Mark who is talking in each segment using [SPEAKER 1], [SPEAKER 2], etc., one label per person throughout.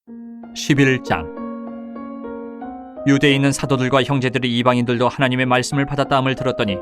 [SPEAKER 1] 11장. 유대에 있는 사도들과 형제들이 이방인들도 하나님의 말씀을 받았다함을 들었더니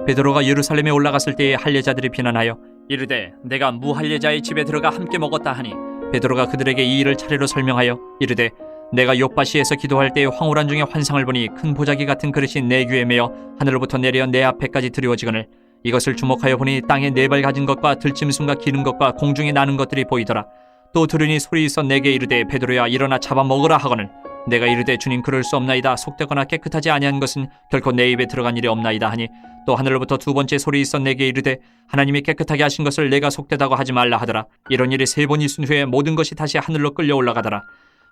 [SPEAKER 1] 베드로가 예루살렘에 올라갔을 때에 할례자들이 비난하여 이르되 내가 무할례자의 집에 들어가 함께 먹었다 하니, 베드로가 그들에게 이 일을 차례로 설명하여 이르되 내가 욥바시에서 기도할 때에 황홀한 중에 환상을 보니 큰 보자기 같은 그릇이 내 귀에 매어 하늘로부터 내려 내 앞에까지 드리워지거늘 이것을 주목하여 보니 땅에 네 발 가진 것과 들짐승과 기는 것과 공중에 나는 것들이 보이더라. 또 들으니 소리 있어 내게 이르되 베드로야 일어나 잡아먹으라 하거늘 내가 이르되 주님 그럴 수 없나이다. 속되거나 깨끗하지 아니한 것은 결코 내 입에 들어간 일이 없나이다 하니, 또 하늘로부터 두 번째 소리 있어 내게 이르되 하나님이 깨끗하게 하신 것을 내가 속되다고 하지 말라 하더라. 이런 일이 세 번 있은 후에 모든 것이 다시 하늘로 끌려 올라가더라.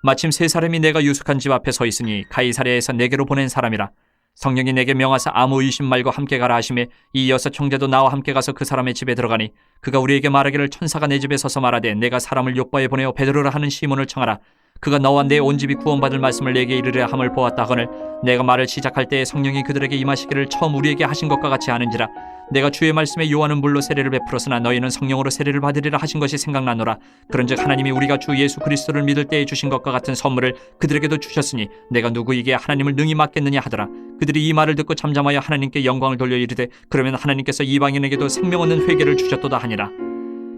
[SPEAKER 1] 마침 세 사람이 내가 유숙한 집 앞에 서 있으니 가이사랴에서 내게로 보낸 사람이라. 성령이 내게 명하사 아무 의심 말고 함께 가라 하시매 이 여섯 형제도 나와 함께 가서 그 사람의 집에 들어가니, 그가 우리에게 말하기를 천사가 내 집에 서서 말하되 내가 사람을 욥바에 보내어 베드로라 하는 시몬을 청하라. 그가 너와 내 온 집이 구원받을 말씀을 내게 이르려 함을 보았다 하거늘 내가 말을 시작할 때에 성령이 그들에게 임하시기를 처음 우리에게 하신 것과 같이 하는지라. 내가 주의 말씀에 요한은 물로 세례를 베풀었으나 너희는 성령으로 세례를 받으리라 하신 것이 생각나노라. 그런즉 하나님이 우리가 주 예수 그리스도를 믿을 때에 주신 것과 같은 선물을 그들에게도 주셨으니 내가 누구에게 하나님을 능히 맡겠느냐 하더라. 그들이 이 말을 듣고 잠잠하여 하나님께 영광을 돌려 이르되 그러면 하나님께서 이방인에게도 생명 얻는 회개를 주셨도다 하니라.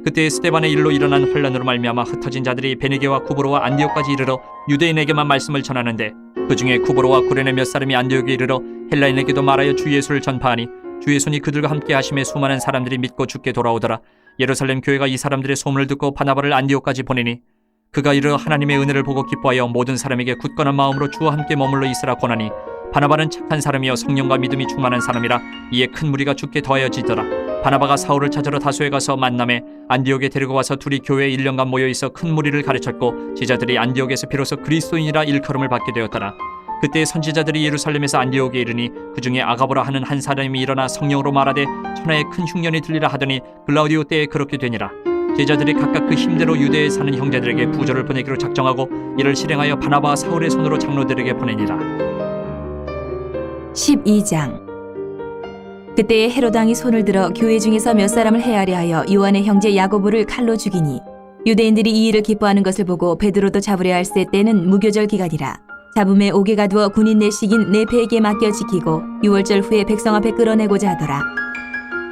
[SPEAKER 1] 그때 스데반의 일로 일어난 혼란으로 말미암아 흩어진 자들이 베네게와 쿠브로와 안디옥까지 이르러 유대인에게만 말씀을 전하는데, 그 중에 쿠브로와 구레네 몇 사람이 안디옥에 이르러 헬라인에게도 말하여 주 예수를 전파하니 주의 손이 그들과 함께 하심에 수많은 사람들이 믿고 주께 돌아오더라. 예루살렘 교회가 이 사람들의 소문을 듣고 바나바를 안디옥까지 보내니 그가 이르러 하나님의 은혜를 보고 기뻐하여 모든 사람에게 굳건한 마음으로 주와 함께 머물러 있으라 권하니, 바나바는 착한 사람이여 성령과 믿음이 충만한 사람이라. 이에 큰 무리가 주께 더하여지더라. 바나바가 사울을 찾으러 다소에 가서 만남에 안디옥에 데리고 와서 둘이 교회에 1년간 모여있어 큰 무리를 가르쳤고 제자들이 안디옥에서 비로소 그리스도인이라 일컬음을 받게 되었더라. 그때 선지자들이 예루살렘에서 안디옥에 이르니 그 중에 아가보라 하는 한 사람이 일어나 성령으로 말하되 천하에 큰 흉년이 들리라 하더니 글라우디오 때에 그렇게 되니라. 제자들이 각각 그 힘대로 유대에 사는 형제들에게 부조를 보내기로 작정하고 이를 실행하여 바나바와 사울의 손으로 장로들에게 보내니라.
[SPEAKER 2] 12장. 그때에 헤롯 왕이 손을 들어 교회 중에서 몇 사람을 해하려 하여 요한의 형제 야고보를 칼로 죽이니, 유대인들이 이 일을 기뻐하는 것을 보고 베드로도 잡으려 할세 때는 무교절 기간이라. 잡음에 옥에 가두어 군인 내식인 네페에게 맡겨 지키고 6월절 후에 백성 앞에 끌어내고자 하더라.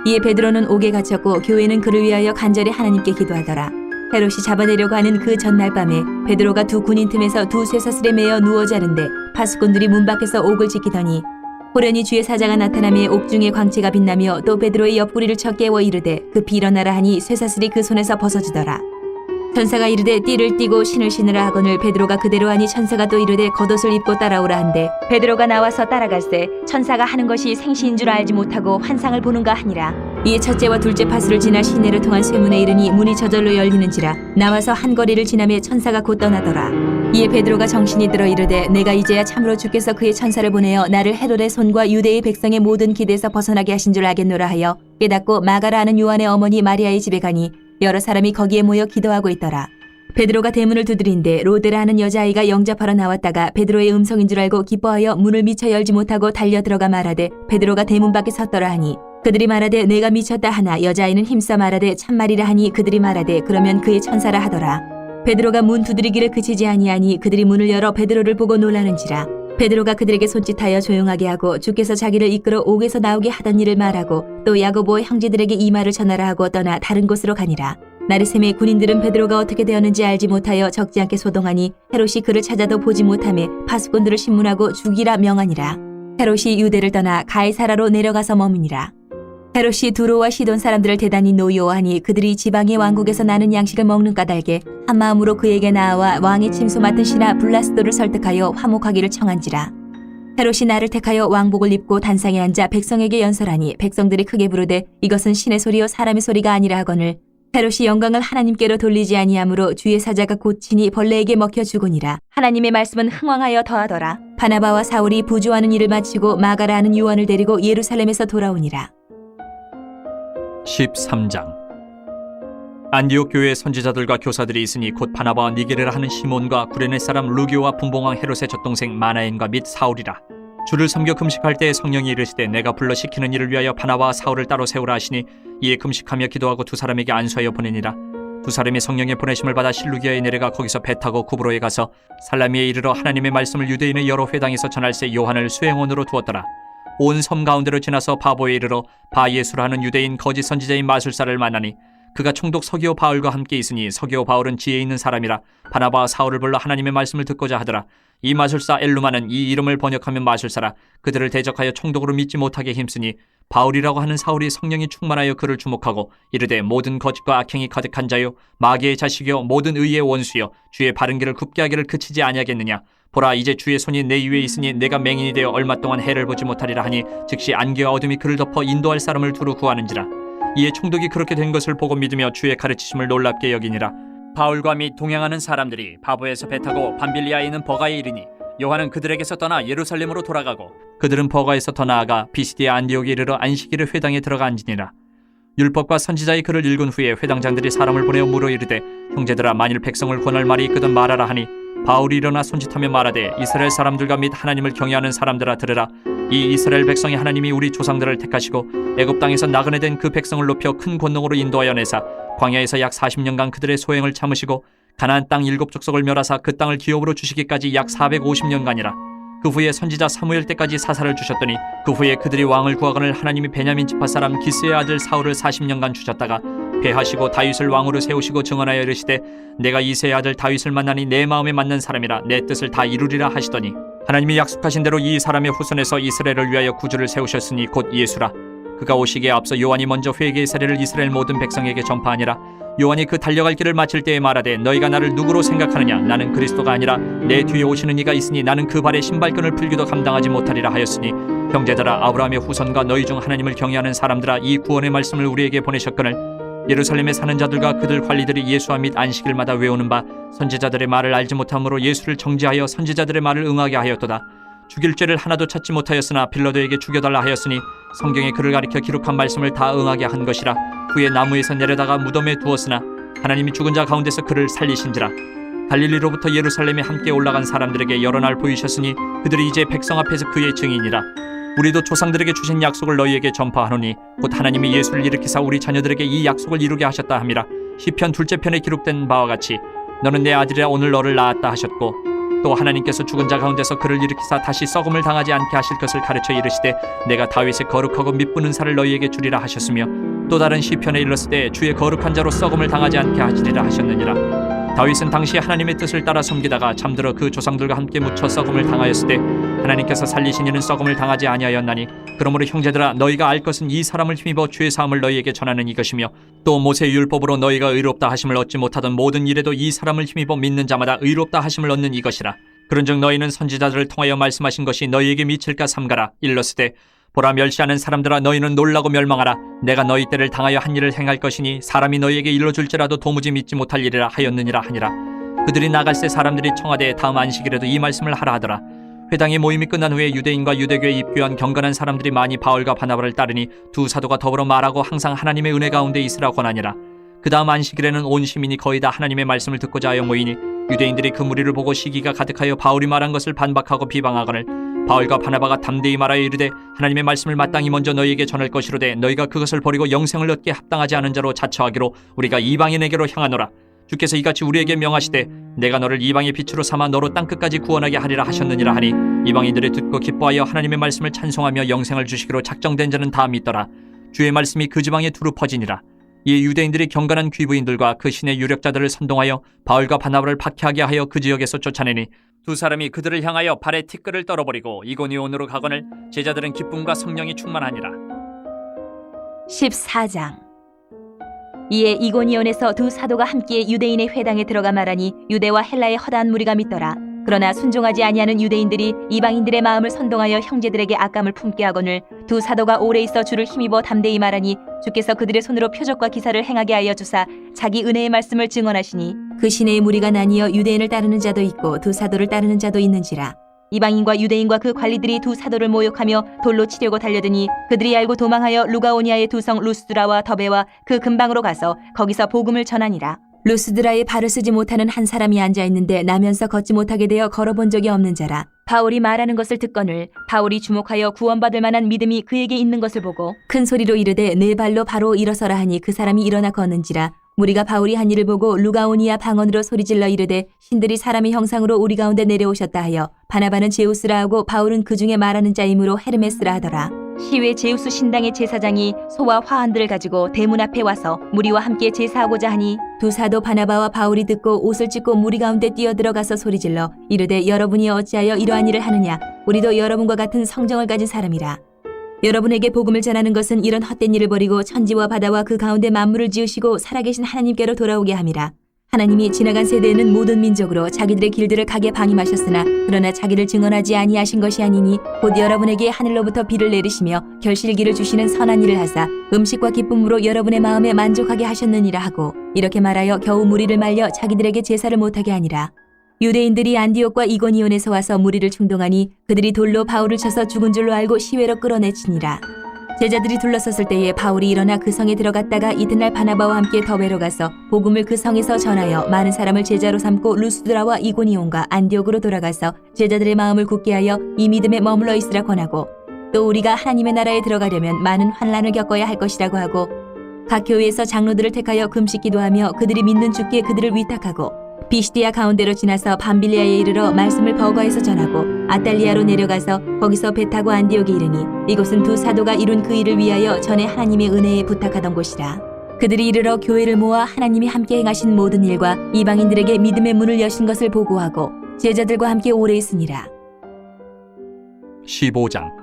[SPEAKER 2] 이에 베드로는 옥에 갇혔고 교회는 그를 위하여 간절히 하나님께 기도하더라. 헤롯이 잡아내려고 하는 그 전날 밤에 베드로가 두 군인 틈에서 두 쇠사슬에 매어 누워 자는데 파수꾼들이 문 밖에서 옥을 지키더니 호련히 주의 사자가 나타나며 옥중의 광채가 빛나며 또 베드로의 옆구리를 쳐 깨워 이르되 급히 일어나라 하니 쇠사슬이 그 손에서 벗어지더라. 천사가 이르되 띠를 띠고 신을 신으라 하거늘 베드로가 그대로 하니 천사가 또 이르되 겉옷을 입고 따라오라 한데 베드로가 나와서 따라갈새 천사가 하는 것이 생시인 줄 알지 못하고 환상을 보는가 하니라. 이에 첫째와 둘째 파수를 지나 시내를 통한 쇠문에 이르니 문이 저절로 열리는지라. 나와서 한 거리를 지나며 천사가 곧 떠나더라. 이에 베드로가 정신이 들어 이르되 내가 이제야 참으로 주께서 그의 천사를 보내어 나를 헤롯의 손과 유대의 백성의 모든 기대에서 벗어나게 하신 줄 알겠노라 하여 깨닫고 마가라 하는 요한의 어머니 마리아의 집에 가니 여러 사람이 거기에 모여 기도하고 있더라. 베드로가 대문을 두드린데 로데라 하는 여자아이가 영접하러 나왔다가 베드로의 음성인 줄 알고 기뻐하여 문을 미처 열지 못하고 달려 들어가 말하되 베드로가 대문 밖에 섰더라 하니 그들이 말하되 내가 미쳤다 하나 여자아이는 힘써 말하되 참말이라 하니 그들이 말하되 그러면 그의 천사라 하더라. 베드로가 문 두드리기를 그치지 아니하니 그들이 문을 열어 베드로를 보고 놀라는지라. 베드로가 그들에게 손짓하여 조용하게 하고 주께서 자기를 이끌어 옥에서 나오게 하던 일을 말하고 또 야고보의 형제들에게 이 말을 전하라 하고 떠나 다른 곳으로 가니라. 나르셈의 군인들은 베드로가 어떻게 되었는지 알지 못하여 적지 않게 소동하니 헤롯이 그를 찾아도 보지 못하며 파수꾼들을 신문하고 죽이라 명하니라. 헤롯이 유대를 떠나 가이사라로 내려가서 머무니라. 헤롯이 두로와 시돈 사람들을 대단히 노여워하니 그들이 지방의 왕국에서 나는 양식을 먹는 까닭에 한 마음으로 그에게 나아와 왕의 침소 맡은 신하 블라스도를 설득하여 화목하기를 청한지라. 헤롯이 나를 택하여 왕복을 입고 단상에 앉아 백성에게 연설하니 백성들이 크게 부르되 이것은 신의 소리요 사람의 소리가 아니라 하거늘 헤롯이 영광을 하나님께로 돌리지 아니하므로 주의 사자가 곧친이 벌레에게 먹혀 죽으니라. 하나님의 말씀은 흥왕하여 더하더라. 바나바와 사울이 부조하는 일을 마치고 마가라 하는 요한을 데리고 예루살렘에서 돌아오니라.
[SPEAKER 1] 13장. 안디옥 교회에 선지자들과 교사들이 있으니 곧 바나바와 니게르라 하는 시몬과 구레네 사람 루기오와 분봉왕 헤롯의 젖동생 마나엔과 및 사울이라. 주를 섬겨 금식할 때 성령이 이르시되 내가 불러 시키는 일을 위하여 바나바와 사울을 따로 세우라 하시니 이에 금식하며 기도하고 두 사람에게 안수하여 보내니라. 두 사람이 성령의 보내심을 받아 실루기아에 내려가 거기서 배 타고 구브로에 가서 살라미에 이르러 하나님의 말씀을 유대인의 여러 회당에서 전할새 요한을 수행원으로 두었더라. 온 섬 가운데로 지나서 바보에 이르러 바예수라 하는 유대인 거짓 선지자인 마술사를 만나니 그가 총독 서기오 바울과 함께 있으니 서기오 바울은 지혜 있는 사람이라 바나바와 사울을 불러 하나님의 말씀을 듣고자 하더라. 이 마술사 엘루마는 이 이름을 번역하면 마술사라 그들을 대적하여 총독으로 믿지 못하게 힘쓰니 바울이라고 하는 사울이 성령이 충만하여 그를 주목하고 이르되 모든 거짓과 악행이 가득한 자요 마귀의 자식이요 모든 의의 원수요 주의 바른 길을 굽게 하기를 그치지 아니하겠느냐. 보라 이제 주의 손이 내 위에 있으니 내가 맹인이 되어 얼마 동안 해를 보지 못하리라 하니 즉시 안개와 어둠이 그를 덮어 인도할 사람을 두루 구하는지라. 이에 총독이 그렇게 된 것을 보고 믿으며 주의 가르치심을 놀랍게 여기니라. 바울과 및 동행하는 사람들이 바보에서 배 타고 밤빌리아에 있는 버가에 이르니 요한은 그들에게서 떠나 예루살렘으로 돌아가고 그들은 버가에서 더 나아가 비시디아 안디옥에 이르러 안식일의 회당에 들어가 앉으니라. 율법과 선지자의 글을 읽은 후에 회당장들이 사람을 보내어 물어 이르되 형제들아 만일 백성을 권할 말이 있거든 말하라 하니 바울이 일어나 손짓하며 말하되 이스라엘 사람들과 및 하나님을 경외하는 사람들아 들으라. 이 이스라엘 백성이 하나님이 우리 조상들을 택하시고 애굽 땅에서 나그네 된 그 백성을 높여 큰 권능으로 인도하여 내사 광야에서 약 40년간 그들의 소행을 참으시고 가나안 땅 7족속을 멸하사 그 땅을 기업으로 주시기까지 약 450년간이라. 그 후에 선지자 사무엘 때까지 사사를 주셨더니 그 후에 그들이 왕을 구하거늘 하나님이 베냐민 지파 사람 기스의 아들 사울을 40년간 주셨다가 배하시고 다윗을 왕으로 세우시고 증언하여 이르시되 내가 이새의 아들 다윗을 만나니 내 마음에 맞는 사람이라 내 뜻을 다 이루리라 하시더니 하나님이 약속하신 대로 이 사람의 후손에서 이스라엘을 위하여 구주를 세우셨으니 곧 예수라. 그가 오시기에 앞서 요한이 먼저 회개의 세례를 이스라엘 모든 백성에게 전파하니라. 요한이 그 달려갈 길을 마칠 때에 말하되 너희가 나를 누구로 생각하느냐. 나는 그리스도가 아니라 내 뒤에 오시는 이가 있으니 나는 그 발에 신발끈을 풀기도 감당하지 못하리라 하였으니 형제들아 아브라함의 후손과 너희 중 하나님을 경외하는 사람들아 이 구원의 말씀을 우리에게 보내셨거늘 예루살렘에 사는 자들과 그들 관리들이 예수와 및 안식일마다 외우는 바 선지자들의 말을 알지 못함으로 예수를 정죄하여 선지자들의 말을 응하게 하였도다. 죽일 죄를 하나도 찾지 못하였으나 빌라도에게 죽여달라 하였으니 성경에 그를 가리켜 기록한 말씀을 다 응하게 한 것이라. 후에 나무에서 내려다가 무덤에 두었으나 하나님이 죽은 자 가운데서 그를 살리신지라. 갈릴리로부터 예루살렘에 함께 올라간 사람들에게 여러 날 보이셨으니 그들이 이제 백성 앞에서 그의 증인이라. 우리도 조상들에게 주신 약속을 너희에게 전파하노니 곧 하나님이 예수를 일으키사 우리 자녀들에게 이 약속을 이루게 하셨다 함이라. 시편 둘째 편에 기록된 바와 같이 너는 내 아들이라 오늘 너를 낳았다 하셨고 또 하나님께서 죽은 자 가운데서 그를 일으키사 다시 썩음을 당하지 않게 하실 것을 가르쳐 이르시되 내가 다윗의 거룩하고 미쁘는 살을 너희에게 주리라 하셨으며 또 다른 시편에 일렀을 때 주의 거룩한 자로 썩음을 당하지 않게 하시리라 하셨느니라. 다윗은 당시 하나님의 뜻을 따라 섬기다가 잠들어 그 조상들과 함께 묻혀 썩음을 당하였을 때 하나님께서 살리신 이는 썩음을 당하지 아니하였나니 그러므로 형제들아 너희가 알 것은 이 사람을 힘입어 죄 사함을 너희에게 전하는 이것이며 또 모세의 율법으로 너희가 의롭다 하심을 얻지 못하던 모든 일에도 이 사람을 힘입어 믿는 자마다 의롭다 하심을 얻는 이것이라. 그런즉 너희는 선지자들을 통하여 말씀하신 것이 너희에게 미칠까 삼가라. 일렀으되 보라 멸시하는 사람들아 너희는 놀라고 멸망하라. 내가 너희 때를 당하여 한 일을 행할 것이니 사람이 너희에게 일러줄지라도 도무지 믿지 못할 일이라 하였느니라 하니라. 그들이 나갈새 사람들이 청하되 다음 안식일에도 이 말씀을 하라 하더라. 회당의 모임이 끝난 후에 유대인과 유대교에 입교한 경건한 사람들이 많이 바울과 바나바를 따르니 두 사도가 더불어 말하고 항상 하나님의 은혜 가운데 있으라 권하니라. 그 다음 안식일에는 온 시민이 거의 다 하나님의 말씀을 듣고자 하여 모이니 유대인들이 그 무리를 보고 시기가 가득하여 바울이 말한 것을 반박하고 비방하거늘 바울과 바나바가 담대히 말하여 이르되 하나님의 말씀을 마땅히 먼저 너희에게 전할 것이로되 너희가 그것을 버리고 영생을 얻게 합당하지 않은 자로 자처하기로 우리가 이방인에게로 향하노라. 주께서 이같이 우리에게 명하시되 내가 너를 이방의 빛으로 삼아 너로 땅끝까지 구원하게 하리라 하셨느니라 하니 이방인들이 듣고 기뻐하여 하나님의 말씀을 찬송하며 영생을 주시기로 작정된 자는 다 믿더라. 주의 말씀이 그 지방에 두루 퍼지니라. 이에 유대인들이 경건한 귀부인들과 그 신의 유력자들을 선동하여 바울과 바나바를 박해하게 하여 그 지역에서 쫓아내니 두 사람이 그들을 향하여 발에 티끌을 떨어버리고 이고니온으로 가거늘 제자들은 기쁨과 성령이 충만하니라.
[SPEAKER 2] 14장. 이에 이고니온에서 두 사도가 함께 유대인의 회당에 들어가 말하니 유대와 헬라의 허다한 무리가 믿더라. 그러나 순종하지 아니하는 유대인들이 이방인들의 마음을 선동하여 형제들에게 악감을 품게 하거늘 두 사도가 오래 있어 주를 힘입어 담대히 말하니 주께서 그들의 손으로 표적과 기사를 행하게 하여 주사 자기 은혜의 말씀을 증언하시니 그 시내의 무리가 나뉘어 유대인을 따르는 자도 있고 두 사도를 따르는 자도 있는지라. 이방인과 유대인과 그 관리들이 두 사도를 모욕하며 돌로 치려고 달려드니 그들이 알고 도망하여 루가오니아의 두 성 루스드라와 더베와 그 근방으로 가서 거기서 복음을 전하니라. 루스드라에 발을 쓰지 못하는 한 사람이 앉아있는데 나면서 걷지 못하게 되어 걸어본 적이 없는 자라. 바울이 말하는 것을 듣거늘 바울이 주목하여 구원받을 만한 믿음이 그에게 있는 것을 보고 큰 소리로 이르되 네 발로 바로 일어서라 하니 그 사람이 일어나 걷는지라. 무리가 바울이 한 일을 보고 루가오니아 방언으로 소리질러 이르되 신들이 사람의 형상으로 우리 가운데 내려오셨다 하여 바나바는 제우스라 하고 바울은 그 중에 말하는 자이므로 헤르메스라 하더라. 시외 제우스 신당의 제사장이 소와 화환들을 가지고 대문 앞에 와서 무리와 함께 제사하고자 하니 두 사도 바나바와 바울이 듣고 옷을 찢고 무리 가운데 뛰어들어가서 소리질러 이르되 여러분이 어찌하여 이러한 일을 하느냐. 우리도 여러분과 같은 성정을 가진 사람이라. 여러분에게 복음을 전하는 것은 이런 헛된 일을 버리고 천지와 바다와 그 가운데 만물을 지으시고 살아계신 하나님께로 돌아오게 함이라. 하나님이 지나간 세대에는 모든 민족으로 자기들의 길들을 가게 방임하셨으나 그러나 자기를 증언하지 아니하신 것이 아니니 곧 여러분에게 하늘로부터 비를 내리시며 결실기를 주시는 선한 일을 하사 음식과 기쁨으로 여러분의 마음에 만족하게 하셨느니라 하고 이렇게 말하여 겨우 무리를 말려 자기들에게 제사를 못하게 하니라. 유대인들이 안디옥과 이고니온에서 와서 무리를 충동하니 그들이 돌로 바울을 쳐서 죽은 줄로 알고 시외로 끌어내치니라. 제자들이 둘러섰을 때에 바울이 일어나 그 성에 들어갔다가 이튿날 바나바와 함께 더베로 가서 복음을 그 성에서 전하여 많은 사람을 제자로 삼고 루스드라와 이고니온과 안디옥으로 돌아가서 제자들의 마음을 굳게 하여 이 믿음에 머물러 있으라 권하고 또 우리가 하나님의 나라에 들어가려면 많은 환난을 겪어야 할 것이라고 하고 각 교회에서 장로들을 택하여 금식 기도하며 그들이 믿는 주께 그들을 위탁하고 비시디아 가운데로 지나서 밤빌리아에 이르러 말씀을 버거에서 전하고 아달리아로 내려가서 거기서 배 타고 안디옥에 이르니 이곳은 두 사도가 이룬 그 일을 위하여 전에 하나님의 은혜에 부탁하던 곳이라. 그들이 이르러 교회를 모아 하나님이 함께 행하신 모든 일과 이방인들에게 믿음의 문을 여신 것을 보고하고 제자들과 함께 오래 있으니라.
[SPEAKER 1] 15장.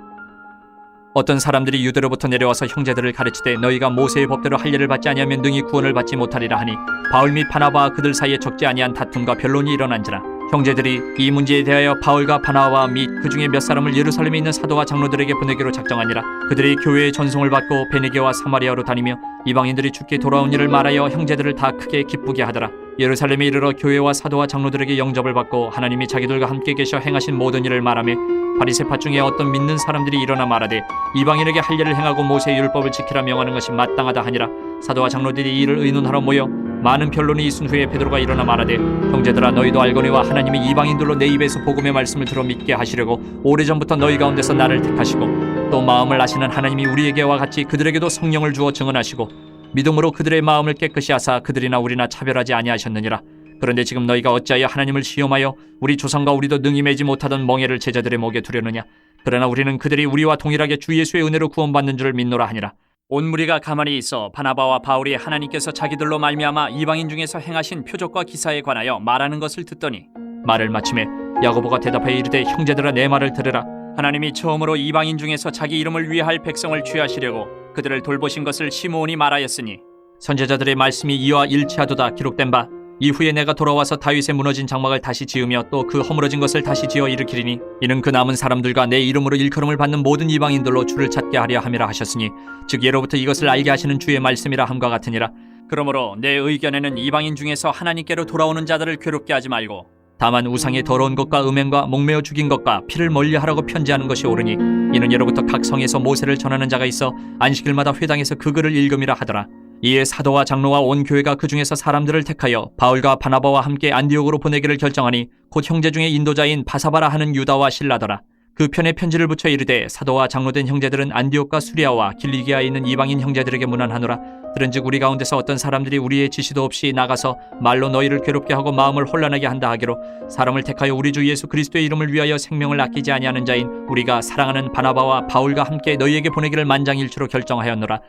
[SPEAKER 1] 어떤 사람들이 유대로부터 내려와서 형제들을 가르치되 너희가 모세의 법대로 할례를 받지 아니하면 능히 구원을 받지 못하리라 하니 바울 및 바나바와 그들 사이에 적지 아니한 다툼과 변론이 일어난지라. 형제들이 이 문제에 대하여 바울과 바나바 및 그 중에 몇 사람을 예루살렘에 있는 사도와 장로들에게 보내기로 작정하니라. 그들이 교회의 전송을 받고 베니게와 사마리아로 다니며 이방인들이 주께 돌아온 일을 말하여 형제들을 다 크게 기쁘게 하더라. 예루살렘에 이르러 교회와 사도와 장로들에게 영접을 받고 하나님이 자기들과 함께 계셔 행하신 모든 일을 말하며 바리새파 중에 어떤 믿는 사람들이 일어나 말하되 이방인에게 할례를 행하고 모세의 율법을 지키라 명하는 것이 마땅하다 하니라. 사도와 장로들이 이 일을 의논하러 모여 많은 변론이 있은 후에 베드로가 일어나 말하되 형제들아 너희도 알거니와 하나님이 이방인들로 내 입에서 복음의 말씀을 들어 믿게 하시려고 오래전부터 너희 가운데서 나를 택하시고 또 마음을 아시는 하나님이 우리에게와 같이 그들에게도 성령을 주어 증언하시고 믿음으로 그들의 마음을 깨끗이 하사 그들이나 우리나 차별하지 아니하셨느니라. 그런데 지금 너희가 어찌하여 하나님을 시험하여 우리 조상과 우리도 능히 매지 못하던 멍에를 제자들의 목에 두려느냐. 그러나 우리는 그들이 우리와 동일하게 주 예수의 은혜로 구원받는 줄을 믿노라 하니라. 온 무리가 가만히 있어 바나바와 바울이 하나님께서 자기들로 말미암아 이방인 중에서 행하신 표적과 기사에 관하여 말하는 것을 듣더니 말을 마침에 야고보가 대답하여 이르되 형제들아 내 말을 들으라. 하나님이 처음으로 이방인 중에서 자기 이름을 위할 백성을 취하시려고 그들을 돌보신 것을 시므온이 말하였으니 선지자들의 말씀이 이와 일치하도다 기록된 바 이후에 내가 돌아와서 다윗의 무너진 장막을 다시 지으며 또 그 허물어진 것을 다시 지어 일으키리니 이는 그 남은 사람들과 내 이름으로 일컬음을 받는 모든 이방인들로 주를 찾게 하려 함이라 하셨으니 즉 예로부터 이것을 알게 하시는 주의 말씀이라 함과 같으니라. 그러므로 내 의견에는 이방인 중에서 하나님께로 돌아오는 자들을 괴롭게 하지 말고 다만 우상의 더러운 것과 음행과 목매어 죽인 것과 피를 멀리하라고 편지하는 것이 옳으니 이는 예로부터 각 성에서 모세를 전하는 자가 있어 안식일마다 회당에서 그 글을 읽음이라 하더라. 이에 사도와 장로와 온 교회가 그 중에서 사람들을 택하여 바울과 바나바와 함께 안디옥으로 보내기를 결정하니 곧 형제 중에 인도자인 바사바라 하는 유다와 실라더라. 그 편에 편지를 붙여 이르되 사도와 장로된 형제들은 안디옥과 수리아와 길리기아에 있는 이방인 형제들에게 문안하노라. 들은즉 우리 가운데서 어떤 사람들이 우리의 지시도 없이 나가서 말로 너희를 괴롭게 하고 마음을 혼란하게 한다 하기로 사람을 택하여 우리 주 예수 그리스도의 이름을 위하여 생명을 아끼지 아니하는 자인 우리가 사랑하는 바나바와 바울과 함께 너희에게 보내기를 만장일치로 결정하였노라.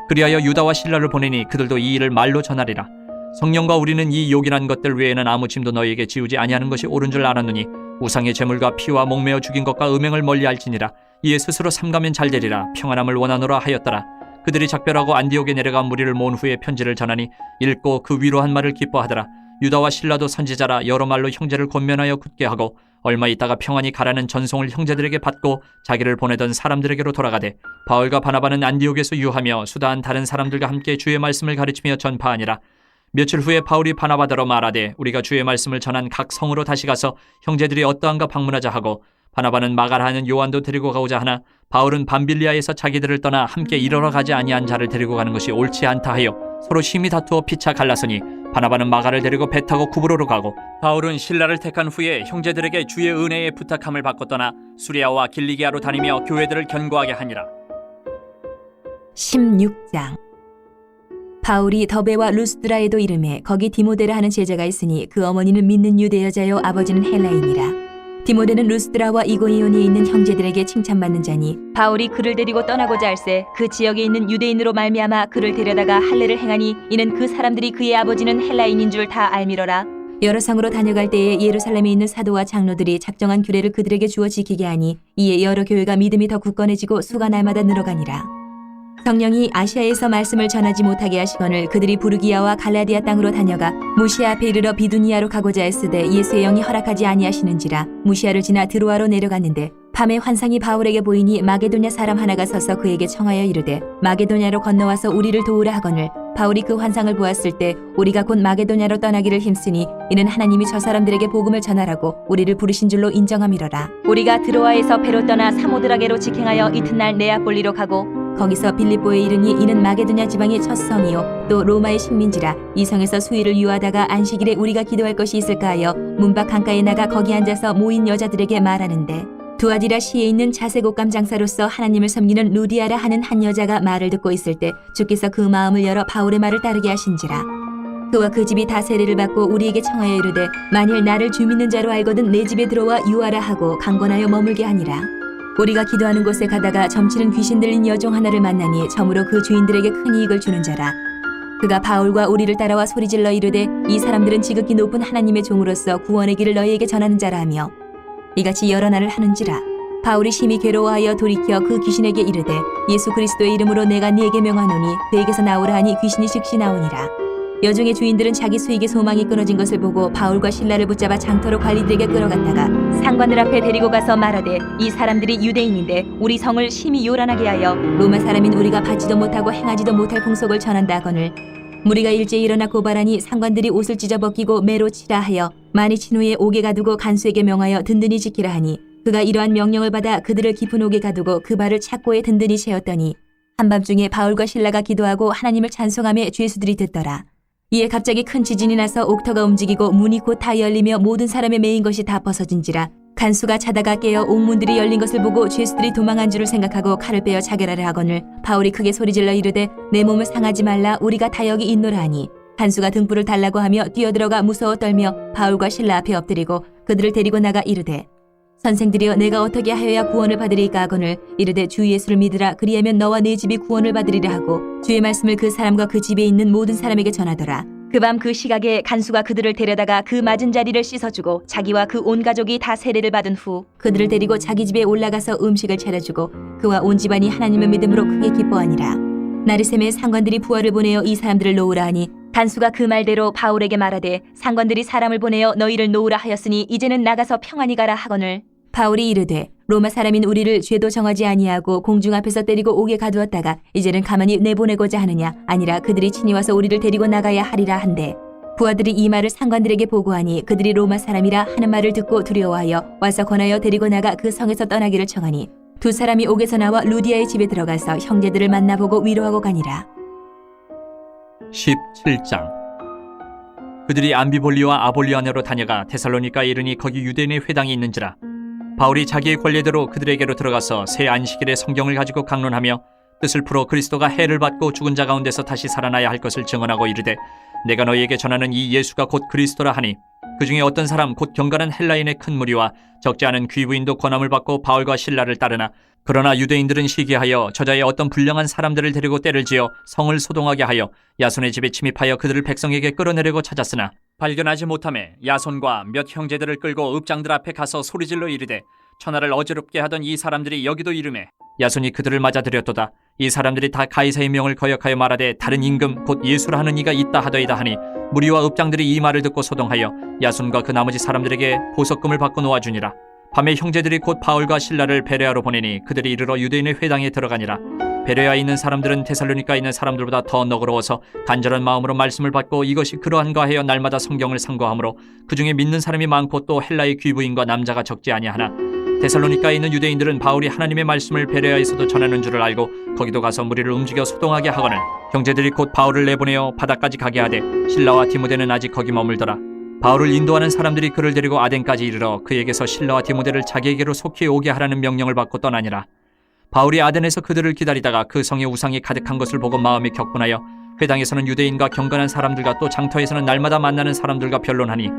[SPEAKER 1] 그리하여 유다와 실라를 보내니 그들도 이 일을 말로 전하리라. 성령과 우리는 이 요긴한 것들 외에는 아무 짐도 너희에게 지우지 아니하는 것이 옳은 줄 알았느니 우상의 제물과 피와 목매어 죽인 것과 음행을 멀리할지니라. 이에 스스로 삼가면 잘되리라. 평안함을 원하노라 하였더라. 그들이 작별하고 안디옥에 내려가 무리를 모은 후에 편지를 전하니 읽고 그 위로한 말을 기뻐하더라. 유다와 실라도 선지자라 여러 말로 형제를 권면하여 굳게 하고 얼마 있다가 평안히 가라는 전송을 형제들에게 받고 자기를 보내던 사람들에게로 돌아가되 바울과 바나바는 안디옥에서 유하며 수다한 다른 사람들과 함께 주의 말씀을 가르치며 전파하니라. 며칠 후에 바울이 바나바더러 말하되 우리가 주의 말씀을 전한 각 성으로 다시 가서 형제들이 어떠한가 방문하자 하고 바나바는 마가라 하는 요한도 데리고 가고자 하나 바울은 밤빌리아에서 자기들을 떠나 함께 이르러 가지 아니한 자를 데리고 가는 것이 옳지 않다 하여 서로 심히 다투어 피차 갈라서니 바나바는 마가를 데리고 배 타고 구브로로 가고 바울은 실라를 택한 후에 형제들에게 주의 은혜에 부탁함을 받고 떠나 수리아와 길리기아로 다니며 교회들을 견고하게 하니라.
[SPEAKER 2] 16장. 바울이 더베와 루스드라에도 이름에 거기 디모데라 하는 제자가 있으니 그 어머니는 믿는 유대 여자요 아버지는 헬라인이라. 디모데는 루스드라와 이고니온에 있는 형제들에게 칭찬받는 자니 바울이 그를 데리고 떠나고자 할세 그 지역에 있는 유대인으로 말미암아 그를 데려다가 할례를 행하니 이는 그 사람들이 그의 아버지는 헬라인인 줄 다 알미러라. 여러 성으로 다녀갈 때에 예루살렘에 있는 사도와 장로들이 작정한 규례를 그들에게 주어 지키게 하니 이에 여러 교회가 믿음이 더 굳건해지고 수가 날마다 늘어가니라. 성령이 아시아에서 말씀을 전하지 못하게 하시거늘 그들이 부르기아와 갈라디아 땅으로 다녀가 무시아 앞에 이르러 비두니아로 가고자 했으되 예수의 영이 허락하지 아니하시는지라. 무시아를 지나 드로아로 내려갔는데 밤에 환상이 바울에게 보이니 마게도냐 사람 하나가 서서 그에게 청하여 이르되 마게도냐로 건너와서 우리를 도우라 하거늘 바울이 그 환상을 보았을 때 우리가 곧 마게도냐로 떠나기를 힘쓰니 이는 하나님이 저 사람들에게 복음을 전하라고 우리를 부르신 줄로 인정함이로라. 우리가 드로아에서 배로 떠나 사모드라게로 직행하여 이튿날 네아폴리로 가고 거기서 빌립보에 이르니 이는 마게도냐 지방의 첫 성이요 또 로마의 식민지라. 이 성에서 수일을 유하다가 안식일에 우리가 기도할 것이 있을까 하여 문밖 강가에 나가 거기 앉아서 모인 여자들에게 말하는데 두아디라 시에 있는 자색옷감 장사로서 하나님을 섬기는 루디아라 하는 한 여자가 말을 듣고 있을 때 주께서 그 마음을 열어 바울의 말을 따르게 하신지라. 그와 그 집이 다 세례를 받고 우리에게 청하여 이르되 만일 나를 주 믿는 자로 알거든 내 집에 들어와 유하라 하고 강권하여 머물게 하니라. 우리가 기도하는 곳에 가다가 점치는 귀신 들린 여종 하나를 만나니 점으로 그 주인들에게 큰 이익을 주는 자라. 그가 바울과 우리를 따라와 소리질러 이르되 이 사람들은 지극히 높은 하나님의 종으로서 구원의 길을 너희에게 전하는 자라 하며 이같이 여러 날을 하는지라. 바울이 심히 괴로워하여 돌이켜 그 귀신에게 이르되 예수 그리스도의 이름으로 내가 네게 명하노니 그에게서 나오라 하니 귀신이 즉시 나오니라. 여종의 주인들은 자기 수익의 소망이 끊어진 것을 보고 바울과 신라를 붙잡아 장터로 관리들에게 끌어갔다가 상관들 앞에 데리고 가서 말하되 이 사람들이 유대인인데 우리 성을 심히 요란하게 하여 로마 사람인 우리가 받지도 못하고 행하지도 못할 풍속을 전한다 하거늘 무리가 일제히 일어나 고발하니 상관들이 옷을 찢어 벗기고 매로 치라 하여 많이 친 후에 옥에 가두고 간수에게 명하여 든든히 지키라 하니 그가 이러한 명령을 받아 그들을 깊은 옥에 가두고 그 발을 착고에 든든히 채웠더니 한밤중에 바울과 신라가 기도하고 하나님을 찬송하며 죄수들이 듣더라. 이에 갑자기 큰 지진이 나서 옥터가 움직이고 문이 곧 다 열리며 모든 사람의 매인 것이 다 벗어진지라. 간수가 자다가 깨어 옥문들이 열린 것을 보고 죄수들이 도망한 줄을 생각하고 칼을 빼어 자결하려 하거늘 바울이 크게 소리질러 이르되 내 몸을 상하지 말라 우리가 다 여기 있노라 하니 간수가 등불을 달라고 하며 뛰어들어가 무서워 떨며 바울과 신라 앞에 엎드리고 그들을 데리고 나가 이르되 선생들이여 내가 어떻게 하여야 구원을 받으리까 하거늘 이르되 주 예수를 믿으라 그리하면 너와 네 집이 구원을 받으리라 하고 주의 말씀을 그 사람과 그 집에 있는 모든 사람에게 전하더라. 그 밤 그 시각에 간수가 그들을 데려다가 그 맞은 자리를 씻어주고 자기와 그 온 가족이 다 세례를 받은 후 그들을 데리고 자기 집에 올라가서 음식을 차려주고 그와 온 집안이 하나님을 믿음으로 크게 기뻐하니라. 나르셈의 상관들이 부하를 보내어 이 사람들을 놓으라 하니 간수가 그 말대로 바울에게 말하되 상관들이 사람을 보내어 너희를 놓으라 하였으니 이제는 나가서 평안히 가라 하거늘 바울이 이르되 로마 사람인 우리를 죄도 정하지 아니하고 공중 앞에서 때리고 옥에 가두었다가 이제는 가만히 내보내고자 하느냐 아니라 그들이 친히 와서 우리를 데리고 나가야 하리라 한데 부하들이 이 말을 상관들에게 보고하니 그들이 로마 사람이라 하는 말을 듣고 두려워하여 와서 권하여 데리고 나가 그 성에서 떠나기를 청하니 두 사람이 옥에서 나와 루디아의 집에 들어가서 형제들을 만나보고 위로하고 가니라.
[SPEAKER 1] 17장. 그들이 암비볼리와 아볼리아네로 다녀가 데살로니가에 이르니 거기 유대인의 회당이 있는지라. 바울이 자기의 권례대로 그들에게로 들어가서 새 안식일에 성경을 가지고 강론하며 뜻을 풀어 그리스도가 해를 받고 죽은 자 가운데서 다시 살아나야 할 것을 증언하고 이르되 내가 너희에게 전하는 이 예수가 곧 그리스도라 하니 그 중에 어떤 사람 곧 경건한 헬라인의 큰 무리와 적지 않은 귀부인도 권함을 받고 바울과 신라를 따르나 그러나 유대인들은 시기하여 저자의 어떤 불량한 사람들을 데리고 때를 지어 성을 소동하게 하여 야손의 집에 침입하여 그들을 백성에게 끌어내려고 찾았으나 발견하지 못하매 야손과 몇 형제들을 끌고 읍장들 앞에 가서 소리질러 이르되 천하를 어지럽게 하던 이 사람들이 여기도 이르매 야손이 그들을 맞아들였도다. 이 사람들이 다 가이사의 명을 거역하여 말하되 다른 임금 곧 예수라 하는 이가 있다 하더이다 하니 무리와 읍장들이 이 말을 듣고 소동하여 야손과 그 나머지 사람들에게 보석금을 받고 놓아주니라. 밤에 형제들이 곧 바울과 신라를 베레아로 보내니 그들이 이르러 유대인의 회당에 들어가니라. 베레아에 있는 사람들은 데살로니가에 있는 사람들보다 더 너그러워서 간절한 마음으로 말씀을 받고 이것이 그러한가 하여 날마다 성경을 상고하므로 그 중에 믿는 사람이 많고 또 헬라의 귀부인과 남자가 적지 아니하나 데살로니가에 있는 유대인들은 바울이 하나님의 말씀을 베레아에서도 전하는 줄을 알고 거기도 가서 무리를 움직여 소동하게 하거늘 형제들이 곧 바울을 내보내어 바다까지 가게 하되 신라와 디모데는 아직 거기 머물더라. 바울을 인도하는 사람들이 그를 데리고 아덴까지 이르러 그에게서 신라와 디모데를 자기에게로 속히 오게 하라는 명령을 받고 떠나니라. 바울이 아덴에서 그들을 기다리다가 그 성에 우상이 가득한 것을 보고 마음이 격분하여 회당에서는 유대인과 경건한 사람들과 또 장터에서는 날마다 만나는 사람들과 변론하니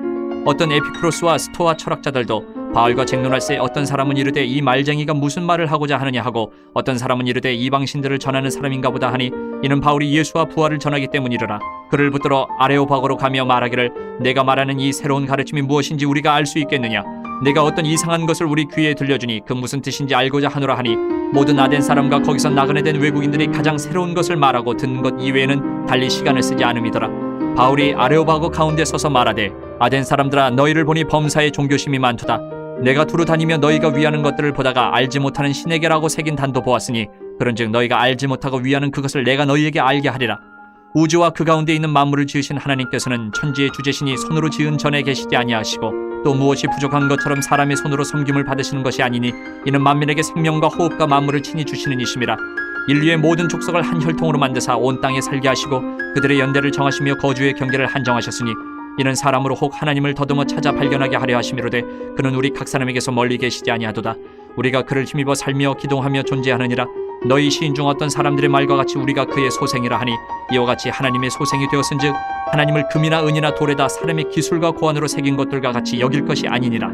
[SPEAKER 1] 어떤 에피쿠로스와 스토아 철학자들도 바울과 쟁론할새 어떤 사람은 이르되 이 말쟁이가 무슨 말을 하고자 하느냐 하고 어떤 사람은 이르되 이방신들을 전하는 사람인가 보다 하니 이는 바울이 예수와 부활을 전하기 때문이르라. 그를 붙들어 아레오바고로 가며 말하기를 내가 말하는 이 새로운 가르침이 무엇인지 우리가 알 수 있겠느냐. 내가 어떤 이상한 것을 우리 귀에 들려주니 그 무슨 뜻인지 알고자 하노라 하니 모든 아덴 사람과 거기서 나그네 된 외국인들이 가장 새로운 것을 말하고 듣는 것 이외에는 달리 시간을 쓰지 않음이더라. 바울이 아레오바고 가운데 서서 말하되 아덴 사람들아 너희를 보니 범사에 종교심이 많도다. 내가 두루 다니며 너희가 위하는 것들을 보다가 알지 못하는 신에게라고 새긴 단도 보았으니 그런즉 너희가 알지 못하고 위하는 그것을 내가 너희에게 알게 하리라. 우주와 그 가운데 있는 만물을 지으신 하나님께서는 천지의 주제신이 손으로 지은 전에 계시지 아니하시고 또 무엇이 부족한 것처럼 사람의 손으로 섬김을 받으시는 것이 아니니 이는 만민에게 생명과 호흡과 만물을 친히 주시는 이심이라. 인류의 모든 족속을 한 혈통으로 만드사 온 땅에 살게 하시고 그들의 연대를 정하시며 거주의 경계를 한정하셨으니 이는 사람으로 혹 하나님을 더듬어 찾아 발견하게 하려 하심이로되 그는 우리 각 사람에게서 멀리 계시지 아니하도다. 우리가 그를 힘입어 살며 기동하며 존재하느니라. 너희 시인 중 어떤 사람들의 말과 같이 우리가 그의 소생이라 하니 이와 같이 하나님의 소생이 되었은즉 하나님을 금이나 은이나 돌에다 사람의 기술과 고안으로 새긴 것들과 같이 여길 것이 아니니라.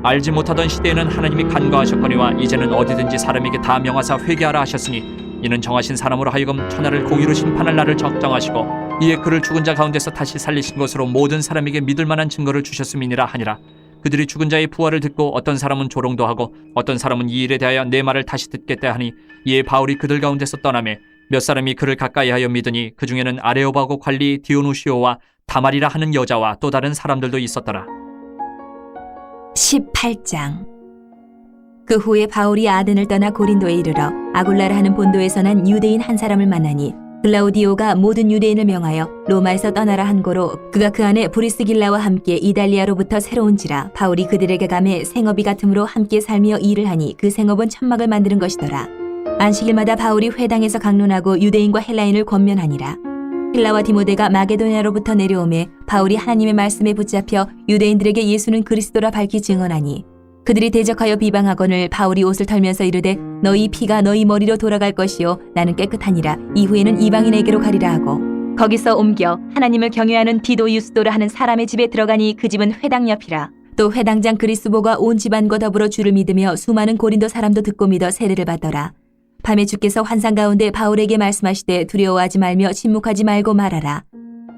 [SPEAKER 1] 알지 못하던 시대에는 하나님이 간과하셨거니와 이제는 어디든지 사람에게 다 명하사 회개하라 하셨으니 이는 정하신 사람으로 하여금 천하를 공의로 심판할 날을 적정하시고 이에 그를 죽은 자 가운데서 다시 살리신 것으로 모든 사람에게 믿을 만한 증거를 주셨음이니라 하니라. 그들이 죽은 자의 부활을 듣고 어떤 사람은 조롱도 하고 어떤 사람은 이 일에 대하여 내 말을 다시 듣겠다 하니 이에 바울이 그들 가운데서 떠나매 몇 사람이 그를 가까이하여 믿으니 그 중에는 아레오바고 관리 디오누시오와 다말이라 하는 여자와 또 다른 사람들도 있었더라.
[SPEAKER 2] 18장. 그 후에 바울이 아덴을 떠나 고린도에 이르러 아굴라라 하는 본도에서 난 유대인 한 사람을 만나니 글라우디오가 모든 유대인을 명하여 로마에서 떠나라 한 고로 그가 그 안에 브리스길라와 함께 이달리아로부터 새로운지라. 바울이 그들에게 가매 생업이 같으므로 함께 살며 일을 하니 그 생업은 천막을 만드는 것이더라. 안식일마다 바울이 회당에서 강론하고 유대인과 헬라인을 권면하니라. 힐라와 디모데가 마게도냐로부터 내려오매 바울이 하나님의 말씀에 붙잡혀 유대인들에게 예수는 그리스도라 밝히 증언하니 그들이 대적하여 비방하거늘 바울이 옷을 털면서 이르되 너희 피가 너희 머리로 돌아갈 것이요 나는 깨끗하니라. 이후에는 이방인에게로 가리라 하고 거기서 옮겨 하나님을 경외하는 디도 유스도라 하는 사람의 집에 들어가니 그 집은 회당 옆이라. 또 회당장 그리스보가 온 집안과 더불어 주를 믿으며 수많은 고린도 사람도 듣고 믿어 세례를 받더라. 밤에 주께서 환상 가운데 바울에게 말씀하시되 두려워하지 말며 침묵하지 말고 말하라.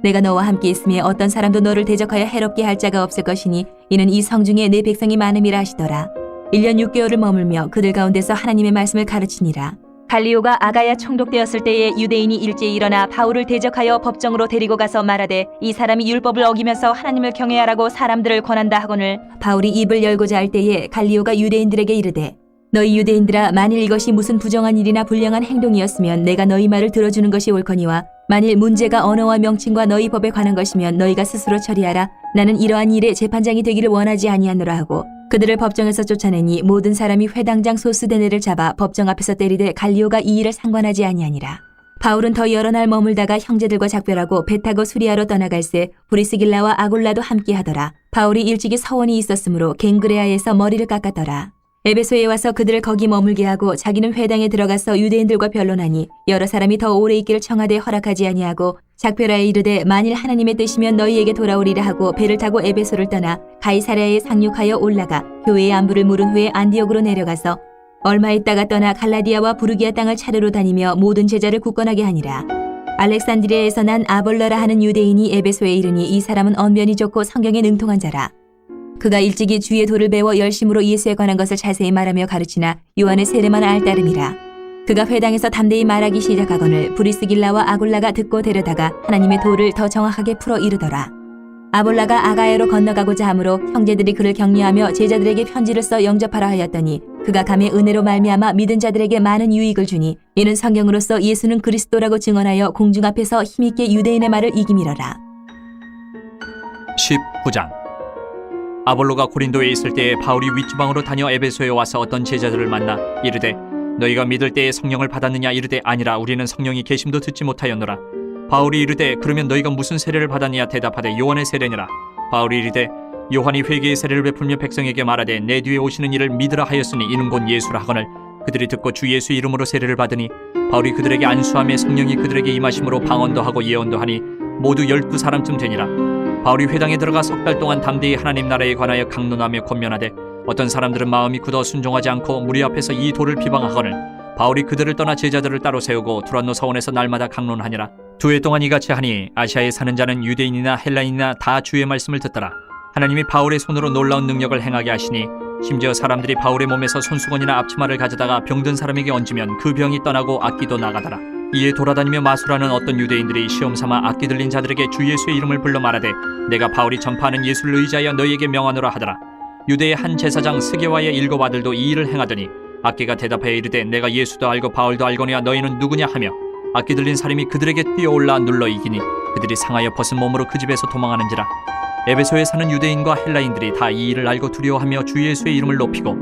[SPEAKER 2] 내가 너와 함께 있으며 어떤 사람도 너를 대적하여 해롭게 할 자가 없을 것이니 이는 이 성중에 내 백성이 많음이라 하시더라. 1년 6개월을 머물며 그들 가운데서 하나님의 말씀을 가르치니라. 갈리오가 아가야 총독되었을 때에 유대인이 일제히 일어나 바울을 대적하여 법정으로 데리고 가서 말하되 이 사람이 율법을 어기면서 하나님을 경외하라고 사람들을 권한다 하거늘 바울이 입을 열고자 할 때에 갈리오가 유대인들에게 이르되 너희 유대인들아 만일 이것이 무슨 부정한 일이나 불량한 행동이었으면 내가 너희 말을 들어주는 것이 옳거니와 만일 문제가 언어와 명칭과 너희 법에 관한 것이면 너희가 스스로 처리하라. 나는 이러한 일에 재판장이 되기를 원하지 아니하노라 하고 그들을 법정에서 쫓아내니 모든 사람이 회당장 소스데네를 잡아 법정 앞에서 때리되 갈리오가 이 일을 상관하지 아니하니라. 바울은 더 여러 날 머물다가 형제들과 작별하고 배 타고 수리아로 떠나갈새 브리스길라와 아굴라도 함께 하더라. 바울이 일찍이 서원이 있었으므로 갱그레아에서 머리를 깎았더라. 에베소에 와서 그들을 거기 머물게 하고 자기는 회당에 들어가서 유대인들과 변론하니 여러 사람이 더 오래 있기를 청하되 허락하지 아니하고 작별하에 이르되 만일 하나님의 뜻이면 너희에게 돌아오리라 하고 배를 타고 에베소를 떠나 가이사랴에 상륙하여 올라가 교회의 안부를 물은 후에 안디옥으로 내려가서 얼마 있다가 떠나 갈라디아와 부르기아 땅을 차례로 다니며 모든 제자를 굳건하게 하니라. 알렉산드리아에서 난 아볼라라 하는 유대인이 에베소에 이르니 이 사람은 언변이 좋고 성경에 능통한 자라. 그가 일찍이 주의 도를 배워 열심으로 예수에 관한 것을 자세히 말하며 가르치나 요한의 세례만 알 따름이라. 그가 회당에서 담대히 말하기 시작하거늘 브리스길라와 아굴라가 듣고 데려다가 하나님의 도를 더 정확하게 풀어 이르더라. 아볼라가 아가야로 건너가고자 하므로 형제들이 그를 격려하며 제자들에게 편지를 써 영접하라 하였더니 그가 감의 은혜로 말미암아 믿은 자들에게 많은 유익을 주니 이는 성경으로서 예수는 그리스도라고 증언하여 공중 앞에서 힘있게 유대인의 말을 이기미러라.
[SPEAKER 1] 19장. 아볼로가 고린도에 있을 때에 바울이 윗지방으로 다녀 에베소에 와서 어떤 제자들을 만나 이르되 너희가 믿을 때에 성령을 받았느냐 이르되 아니라 우리는 성령이 계심도 듣지 못하였노라. 바울이 이르되 그러면 너희가 무슨 세례를 받았느냐 대답하되 요한의 세례니라. 바울이 이르되 요한이 회개의 세례를 베풀며 백성에게 말하되 내 뒤에 오시는 이를 믿으라 하였으니 이는 곧 예수라 하거늘 그들이 듣고 주 예수의 이름으로 세례를 받으니 바울이 그들에게 안수하며 성령이 그들에게 임하심으로 방언도 하고 예언도 하니 모두 12사람쯤 되니라. 바울이 회당에 들어가 석 달 동안 담대히 하나님 나라에 관하여 강론하며 권면하되 어떤 사람들은 마음이 굳어 순종하지 않고 무리 앞에서 이 돌을 비방하거늘 바울이 그들을 떠나 제자들을 따로 세우고 두란노 서원에서 날마다 강론하니라. 2해 동안 이같이 하니 아시아에 사는 자는 유대인이나 헬라인이나 다 주의 말씀을 듣더라. 하나님이 바울의 손으로 놀라운 능력을 행하게 하시니 심지어 사람들이 바울의 몸에서 손수건이나 앞치마를 가져다가 병든 사람에게 얹으면 그 병이 떠나고 악기도 나가더라. 이에 돌아다니며 마술하는 어떤 유대인들이 시험삼아 악기 들린 자들에게 주 예수의 이름을 불러 말하되 내가 바울이 전파하는 예수를 의지하여 너희에게 명하노라 하더라. 유대의 한 제사장 스게와의 7 아들도 이 일을 행하더니 악기가 대답하여 이르되 내가 예수도 알고 바울도 알거니와 너희는 누구냐 하며 악기 들린 사람이 그들에게 뛰어올라 눌러 이기니 그들이 상하여 벗은 몸으로 그 집에서 도망하는지라. 에베소에 사는 유대인과 헬라인들이 다 이 일을 알고 두려워하며 주 예수의 이름을 높이고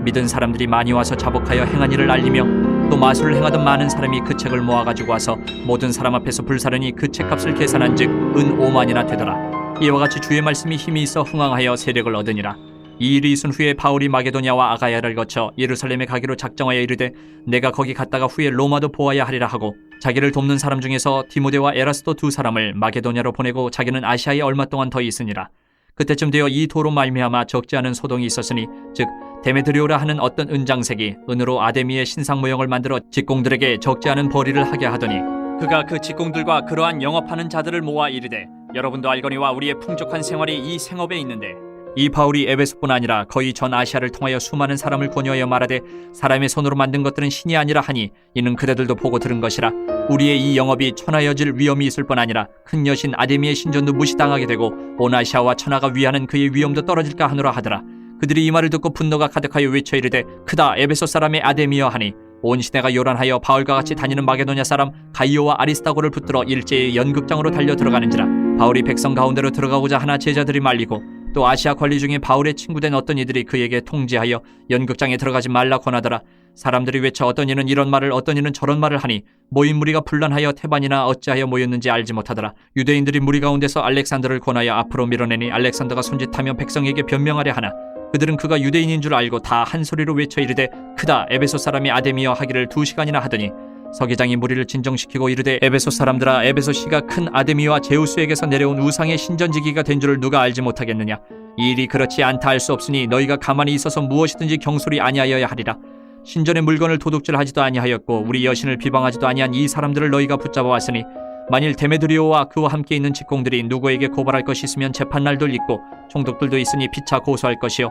[SPEAKER 1] 믿은 사람들이 많이 와서 자복하여 행한 일을 알리며 또 마술을 행하던 많은 사람이 그 책을 모아가지고 와서 모든 사람 앞에서 불사르니 그 책값을 계산한즉 은 5만이나 되더라. 이와 같이 주의 말씀이 힘이 있어 흥왕하여 세력을 얻으니라. 이 일이 있은 후에 바울이 마게도냐와 아가야를 거쳐 예루살렘에 가기로 작정하여 이르되 내가 거기 갔다가 후에 로마도 보아야 하리라 하고 자기를 돕는 사람 중에서 디모데와 에라스도 2사람을 마게도냐로 보내고 자기는 아시아에 얼마 동안 더 있으니라. 그때쯤 되어 이 도로 말미암아 적지 않은 소동이 있었으니 즉 데메드리오라 하는 어떤 은장색이 은으로 아데미의 신상 모형을 만들어 직공들에게 적지 않은 벌이를 하게 하더니 그가 그 직공들과 그러한 영업하는 자들을 모아 이르되 여러분도 알거니와 우리의 풍족한 생활이 이 생업에 있는데 이 바울이 에베소뿐 아니라 거의 전 아시아를 통하여 수많은 사람을 권유하여 말하되 사람의 손으로 만든 것들은 신이 아니라 하니 이는 그대들도 보고 들은 것이라. 우리의 이 영업이 천하여질 위험이 있을 뿐 아니라 큰 여신 아데미의 신전도 무시당하게 되고 온 아시아와 천하가 위하는 그의 위엄도 떨어질까 하노라 하더라. 그들이 이 말을 듣고 분노가 가득하여 외쳐 이르되 크다 에베소 사람의 아데미여 하니 온 시내가 요란하여 바울과 같이 다니는 마게도냐 사람 가이오와 아리스타고를 붙들어 일제히 연극장으로 달려 들어가는지라. 바울이 백성 가운데로 들어가고자 하나 제자들이 말리고 또 아시아 관리 중에 바울의 친구된 어떤 이들이 그에게 통지하여 연극장에 들어가지 말라 권하더라. 사람들이 외쳐 어떤 이는 이런 말을 어떤 이는 저런 말을 하니 모인 무리가 분란하여 태반이나 어찌하여 모였는지 알지 못하더라. 유대인들이 무리 가운데서 알렉산더를 권하여 앞으로 밀어내니 알렉산더가 손짓하며 백성에게 변명하려 하나 그들은 그가 유대인인 줄 알고 다 한 소리로 외쳐 이르되 크다 에베소 사람이 아데미여 하기를 2시간이나 하더니 서기장이 무리를 진정시키고 이르되 에베소 사람들아 에베소시가 큰 아데미와 제우스에게서 내려온 우상의 신전지기가 된 줄을 누가 알지 못하겠느냐. 이 일이 그렇지 않다 할 수 없으니 너희가 가만히 있어서 무엇이든지 경솔히 아니하여야 하리라. 신전의 물건을 도둑질하지도 아니하였고 우리 여신을 비방하지도 아니한 이 사람들을 너희가 붙잡아 왔으니 만일 데메드리오와 그와 함께 있는 직공들이 누구에게 고발할 것이 있으면 재판날도 있고 총독들도 있으니 피차 고소할 것이요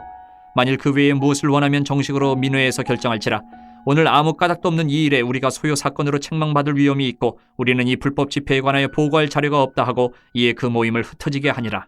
[SPEAKER 1] 만일 그 외에 무엇을 원하면 정식으로 민회에서 결정할지라. 오늘 아무 까닭도 없는 이 일에 우리가 소요 사건으로 책망받을 위험이 있고 우리는 이 불법 집회에 관하여 보고할 자료가 없다 하고 이에 그 모임을 흩어지게 하니라.